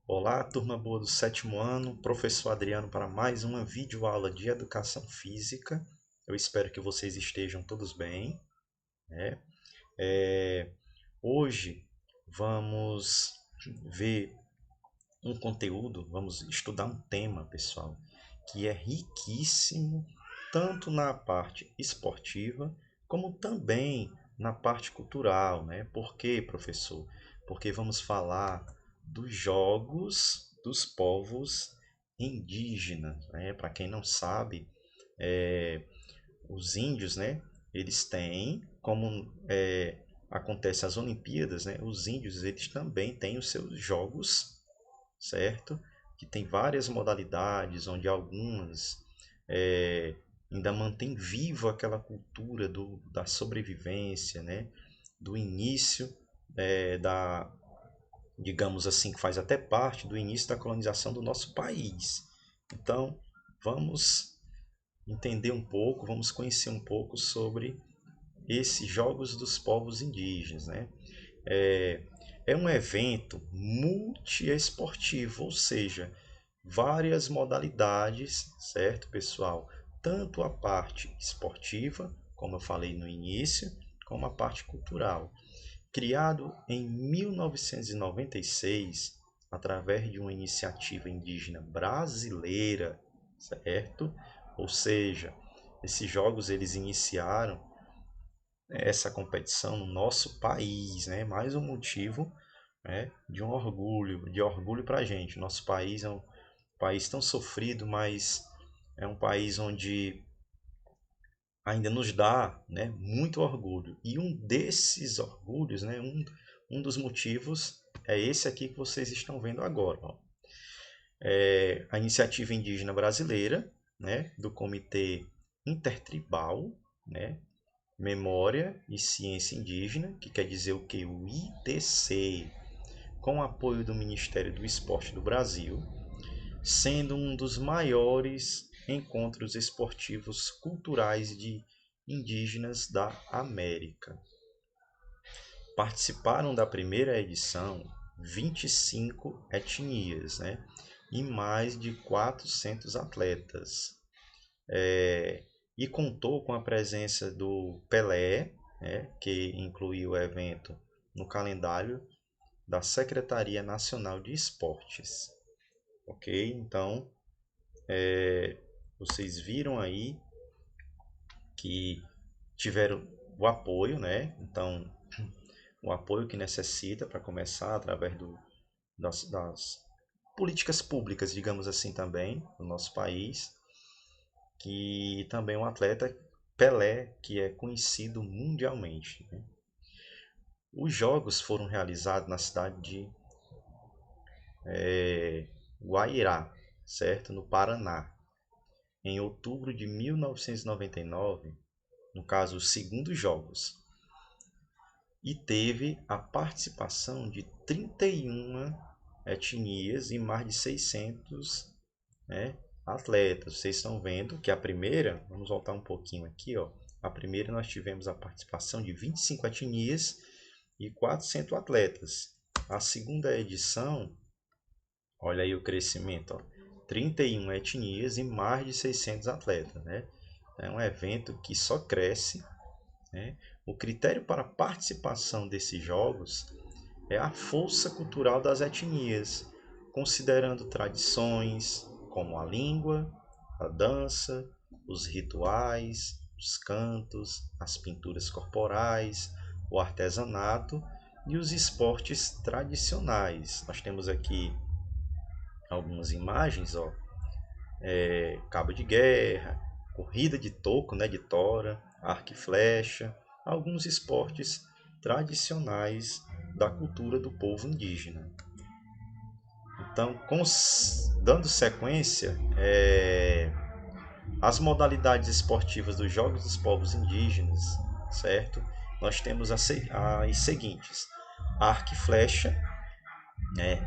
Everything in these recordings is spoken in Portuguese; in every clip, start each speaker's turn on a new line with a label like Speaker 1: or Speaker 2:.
Speaker 1: Olá, turma boa do sétimo ano, professor Adriano para mais uma videoaula de Educação Física. Eu espero que vocês estejam todos bem, né? Hoje vamos ver um conteúdo, vamos estudar um tema, pessoal, que é riquíssimo tanto na parte esportiva como também na parte cultural, né? Por quê, professor? Porque vamos falar dos jogos dos povos indígenas, né? Para quem não sabe, os índios, né? Eles têm, como acontece as Olimpíadas, né? Os índios eles também têm os seus jogos, certo? Que tem várias modalidades, onde algumas ainda mantém vivo aquela cultura da sobrevivência, né? Do início da, digamos assim, que faz até parte do início da colonização do nosso país. Então, vamos entender um pouco, vamos conhecer um pouco sobre esses jogos dos povos indígenas, né? É, é um evento multiesportivo, ou seja, várias modalidades, certo, pessoal? Tanto a parte esportiva, como eu falei no início, como a parte cultural. Criado em 1996, através de uma iniciativa indígena brasileira, certo? Ou seja, esses jogos eles iniciaram essa competição no nosso país, né? Mais um motivo, né, de orgulho para a gente. Nosso país é um país tão sofrido, mas é um país onde ainda nos dá, né, muito orgulho. E um desses orgulhos, né, um dos motivos é esse aqui que vocês estão vendo agora. Ó. É a Iniciativa Indígena Brasileira, né, do Comitê Intertribal, né, Memória e Ciência Indígena, que quer dizer o que? O ITC, com apoio do Ministério do Esporte do Brasil, sendo um dos maiores encontros esportivos culturais de indígenas da América. Participaram da primeira edição 25 etnias, né? E mais de 400 atletas. E contou com a presença do Pelé, né? Que incluiu o evento no calendário da Secretaria Nacional de Esportes. Ok? Então, vocês viram aí que tiveram o apoio, né? Então, o apoio que necessita para começar através das políticas públicas, digamos assim, também, no nosso país, que também um atleta Pelé, que é conhecido mundialmente. Né? Os jogos foram realizados na cidade de Guairá, certo? No Paraná, em outubro de 1999, no caso, os segundos jogos, e teve a participação de 31 etnias e mais de 600, né, atletas. Vocês estão vendo que a primeira, vamos voltar um pouquinho aqui, ó. A primeira nós tivemos a participação de 25 etnias e 400 atletas. A segunda edição, olha aí o crescimento, ó, 31 etnias e mais de 600 atletas, né? É um evento que só cresce, né? O critério para a participação desses jogos é a força cultural das etnias, considerando tradições como a língua, a dança, os rituais, os cantos, as pinturas corporais, o artesanato e os esportes tradicionais. Nós temos aqui algumas imagens, ó, cabo de guerra, corrida de toco, né, de tora, arco e flecha, alguns esportes tradicionais da cultura do povo indígena. Então, dando sequência, as modalidades esportivas dos Jogos dos Povos Indígenas, certo? Nós temos as seguintes: arco e flecha, né?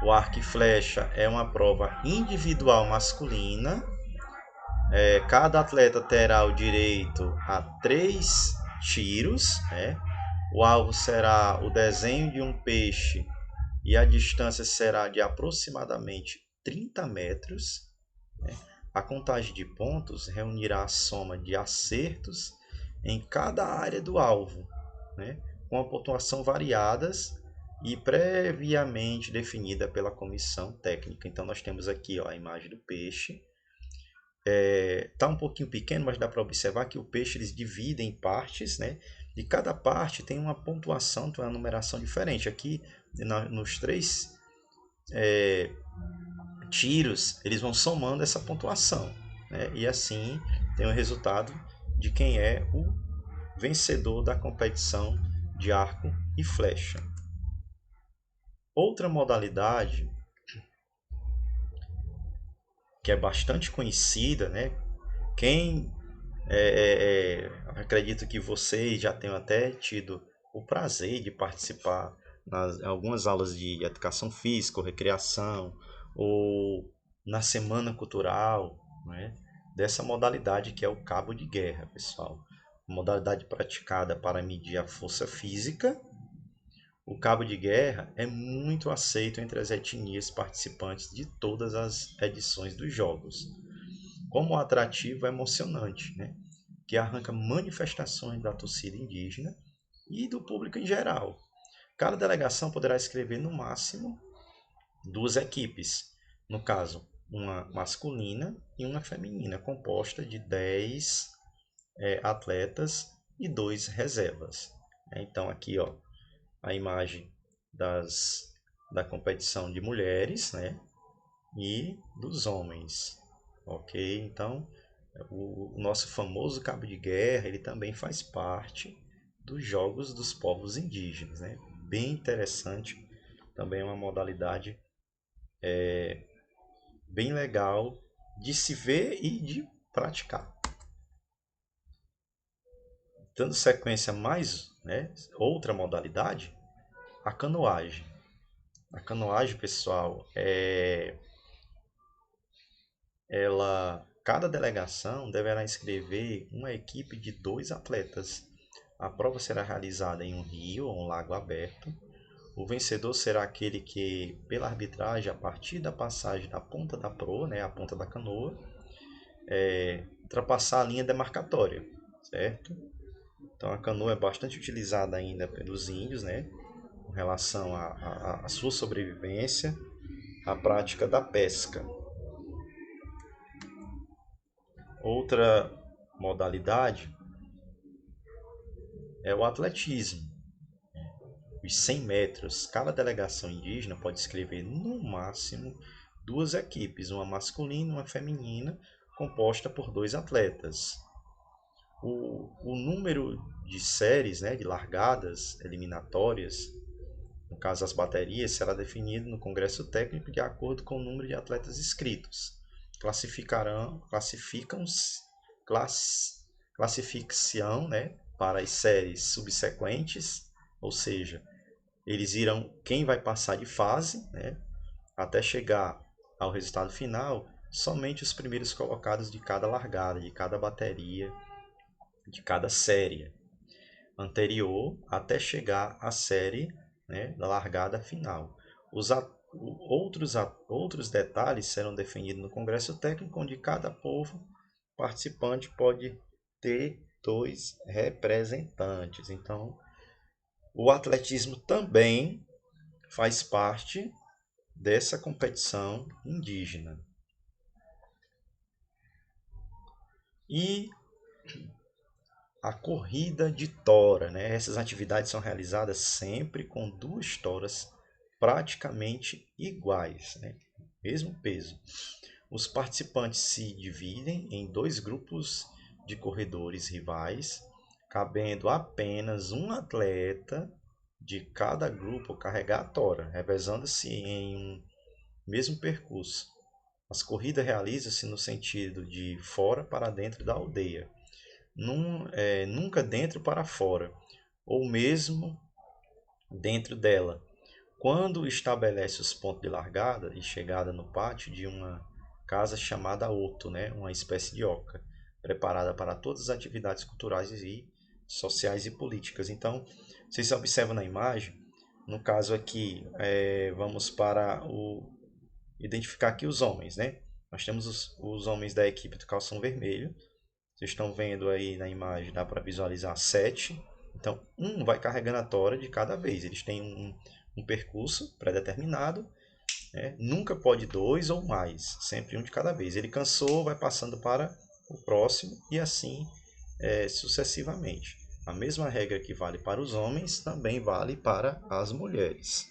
Speaker 1: O arco e flecha é uma prova individual masculina. Cada atleta terá o direito a 3 tiros, né? O alvo será o desenho de um peixe e a distância será de aproximadamente 30 metros, né? A contagem de pontos reunirá a soma de acertos em cada área do alvo, né? Com a pontuação variadas e previamente definida pela comissão técnica. Então nós temos aqui, ó, a imagem do peixe. Tá um pouquinho pequeno, mas dá para observar que o peixe eles dividem em partes, né? E cada parte tem uma pontuação, tem uma numeração diferente. Aqui nos três tiros, eles vão somando essa pontuação, né? E assim tem o resultado de quem é o vencedor da competição de arco e flecha. Outra modalidade que é bastante conhecida, né? Quem acredito que vocês já tenham até tido o prazer de participar em algumas aulas de educação física ou recreação, ou na semana cultural, né, dessa modalidade que é o cabo de guerra, pessoal. Modalidade praticada para medir a força física. O cabo de guerra é muito aceito entre as etnias participantes de todas as edições dos jogos, como atrativo emocionante, né, que arranca manifestações da torcida indígena e do público em geral. Cada delegação poderá escrever no máximo 2 equipes, no caso, uma masculina e uma feminina, composta de 10 atletas e 2 reservas. Então aqui, ó, a imagem da competição de mulheres, né, e dos homens. Ok? Então, o nosso famoso cabo de guerra, ele também faz parte dos jogos dos povos indígenas, né? Bem interessante, também é uma modalidade bem legal de se ver e de praticar. Dando sequência mais, né, outra modalidade, a canoagem. A canoagem, pessoal, cada delegação deverá inscrever uma equipe de 2 atletas. A prova será realizada em um rio ou um lago aberto. O vencedor será aquele que, pela arbitragem, a partir da passagem da ponta da proa, né, a ponta da canoa, ultrapassar a linha demarcatória, certo? Então a canoa é bastante utilizada ainda pelos índios, né, com relação à sua sobrevivência, à prática da pesca. Outra modalidade é o atletismo. Os 100 metros, cada delegação indígena pode escrever no máximo 2 equipes, uma masculina e uma feminina, composta por 2 atletas. O número de séries, né, de largadas eliminatórias, no caso as baterias, será definido no Congresso Técnico de acordo com o número de atletas inscritos. Classificação, né, para as séries subsequentes, ou seja, eles irão quem vai passar de fase, né, até chegar ao resultado final, somente os primeiros colocados de cada largada, de cada bateria, de cada série anterior, até chegar à série, né, da largada final. Outros detalhes serão definidos no Congresso Técnico, onde cada povo participante pode ter 2 representantes. Então, o atletismo também faz parte dessa competição indígena. E a corrida de tora, né? Essas atividades são realizadas sempre com 2 toras praticamente iguais, né? Mesmo peso. Os participantes se dividem em 2 grupos de corredores rivais, cabendo apenas um atleta de cada grupo carregar a tora, revezando-se em um mesmo percurso. As corridas realizam-se no sentido de fora para dentro da aldeia, nunca dentro para fora, ou mesmo dentro dela. Quando estabelece os pontos de largada e chegada no pátio de uma casa chamada Oto, né, uma espécie de oca, preparada para todas as atividades culturais e sociais e políticas. Então, vocês observam na imagem, No caso aqui, vamos para identificar aqui os homens, né? Nós temos os homens da equipe do calção vermelho. Vocês estão vendo aí na imagem, dá para visualizar 7. Então, um vai carregando a tora de cada vez. Eles têm um percurso pré-determinado, né? Nunca pode dois ou mais, sempre um de cada vez. Ele cansou, vai passando para o próximo e assim sucessivamente. A mesma regra que vale para os homens também vale para as mulheres.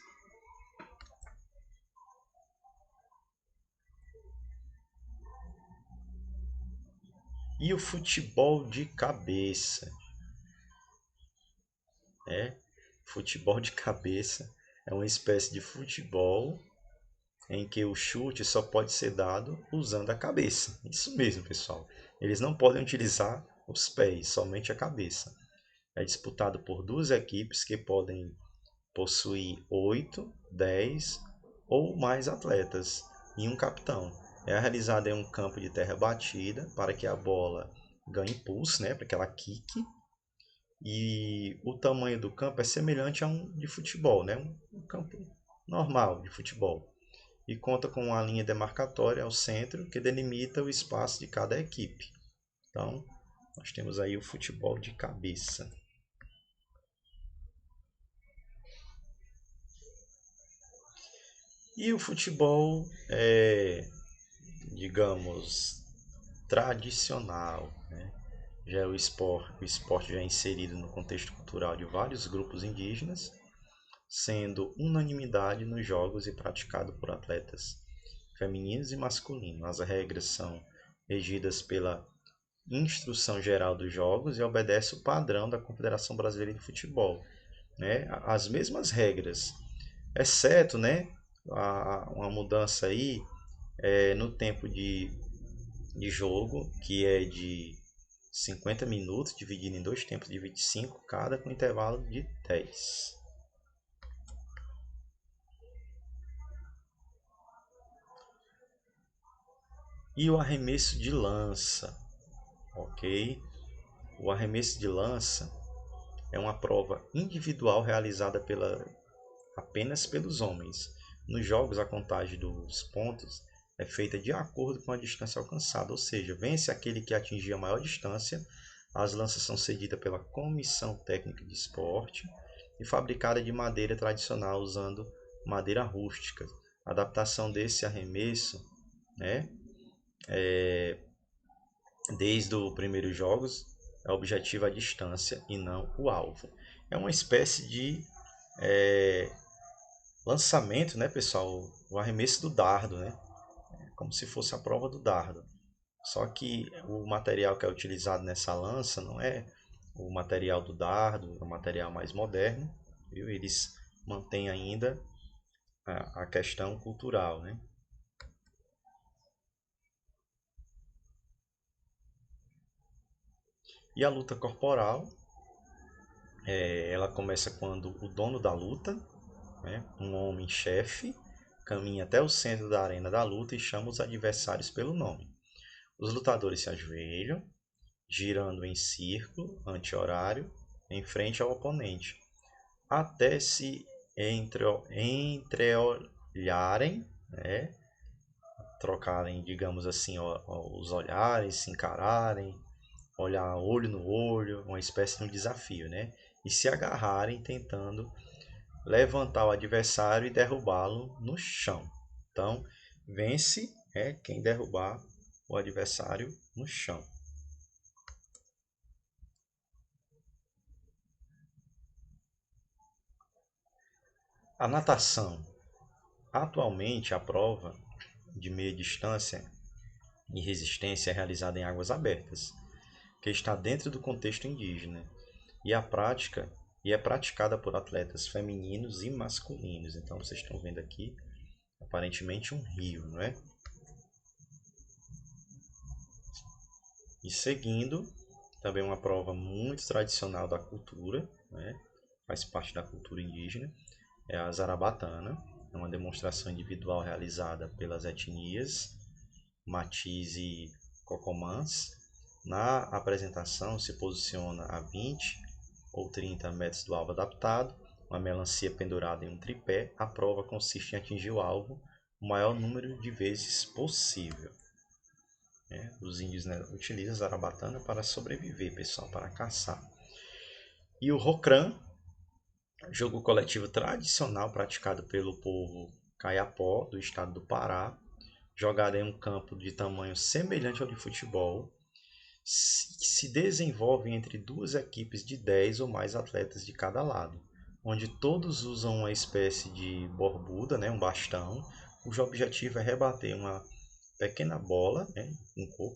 Speaker 1: E o futebol de cabeça? Futebol de cabeça é uma espécie de futebol em que o chute só pode ser dado usando a cabeça. Isso mesmo, pessoal. Eles não podem utilizar os pés, somente a cabeça. É disputado por duas equipes que podem possuir 8, 10 ou mais atletas e um capitão. É realizado em um campo de terra batida para que a bola ganhe impulso, né, para que ela quique. E o tamanho do campo é semelhante a um de futebol, né, um campo normal de futebol. E conta com uma linha demarcatória ao centro que delimita o espaço de cada equipe. Então, nós temos aí o futebol de cabeça. E o futebol digamos, tradicional, né? Já é o esporte já é inserido no contexto cultural de vários grupos indígenas, sendo unanimidade nos jogos e praticado por atletas femininos e masculinos. As regras são regidas pela Instrução Geral dos Jogos e obedece o padrão da Confederação Brasileira de Futebol, né? As mesmas regras, exceto, né, uma mudança aí no tempo de jogo, que é de 50 minutos, dividido em dois tempos de 25 cada, com intervalo de 10. E o arremesso de lança, ok? O arremesso de lança é uma prova individual realizada apenas pelos homens. Nos jogos, a contagem dos pontos é feita de acordo com a distância alcançada, ou seja, vence aquele que atingir a maior distância. As lanças são cedidas pela Comissão Técnica de Esporte e fabricada de madeira tradicional usando madeira rústica. A adaptação desse arremesso, né, desde os primeiros jogos, é objetivo a distância e não o alvo. É uma espécie de lançamento, né, pessoal? O arremesso do dardo, né? Como se fosse a prova do dardo. Só que o material que é utilizado nessa lança não é o material do dardo, é um material mais moderno, viu? Eles mantêm ainda a questão cultural, né? E a luta corporal, ela começa quando o dono da luta, né, um homem-chefe, caminha até o centro da arena da luta e chama os adversários pelo nome. Os lutadores se ajoelham, girando em círculo anti-horário em frente ao oponente, até se entreolharem, né? Trocarem, digamos assim, os olhares, se encararem, olhar olho no olho, uma espécie de um desafio, né? E se agarrarem tentando levantar o adversário e derrubá-lo no chão. Então, vence quem derrubar o adversário no chão. A natação. Atualmente, a prova de meia distância e resistência é realizada em águas abertas, que está dentro do contexto indígena, e a prática é praticada por atletas femininos e masculinos. Então vocês estão vendo aqui aparentemente um rio, não é? E seguindo, também uma prova muito tradicional da cultura, né? Faz parte da cultura indígena, é a Zarabatana. É uma demonstração individual realizada pelas etnias Matis e Cocomãs. Na apresentação se posiciona a 20 ou 30 metros do alvo adaptado uma melancia pendurada em um tripé. A prova consiste em atingir o alvo o maior número de vezes possível. Os índios, né, utilizam a zarabatana para sobreviver, pessoal, para caçar. E o Rocrã, jogo coletivo tradicional praticado pelo povo Kayapó, do estado do Pará, jogado em um campo de tamanho semelhante ao de futebol, se desenvolve entre duas equipes de 10 ou mais atletas de cada lado, onde todos usam uma espécie de borbuda, né, um bastão, cujo objetivo é rebater uma pequena bola, né, um coco,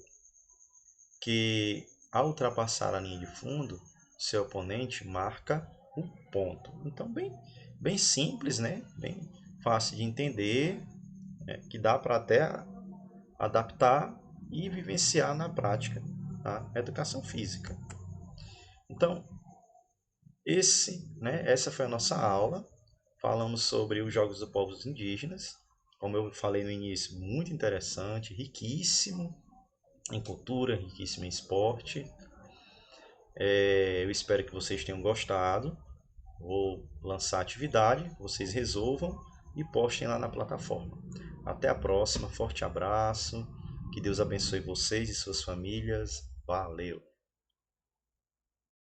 Speaker 1: que ao ultrapassar a linha de fundo, seu oponente marca o ponto. Então, bem simples, né? Bem fácil de entender, né? Que dá para até adaptar e vivenciar na prática a educação física. Então, essa foi a nossa aula. Falamos sobre os Jogos dos Povos Indígenas. Como eu falei no início, muito interessante, riquíssimo em cultura, riquíssimo em esporte. Eu espero que vocês tenham gostado. Vou lançar a atividade, vocês resolvam e postem lá na plataforma. Até a próxima, forte abraço, que Deus abençoe vocês e suas famílias. Valeu!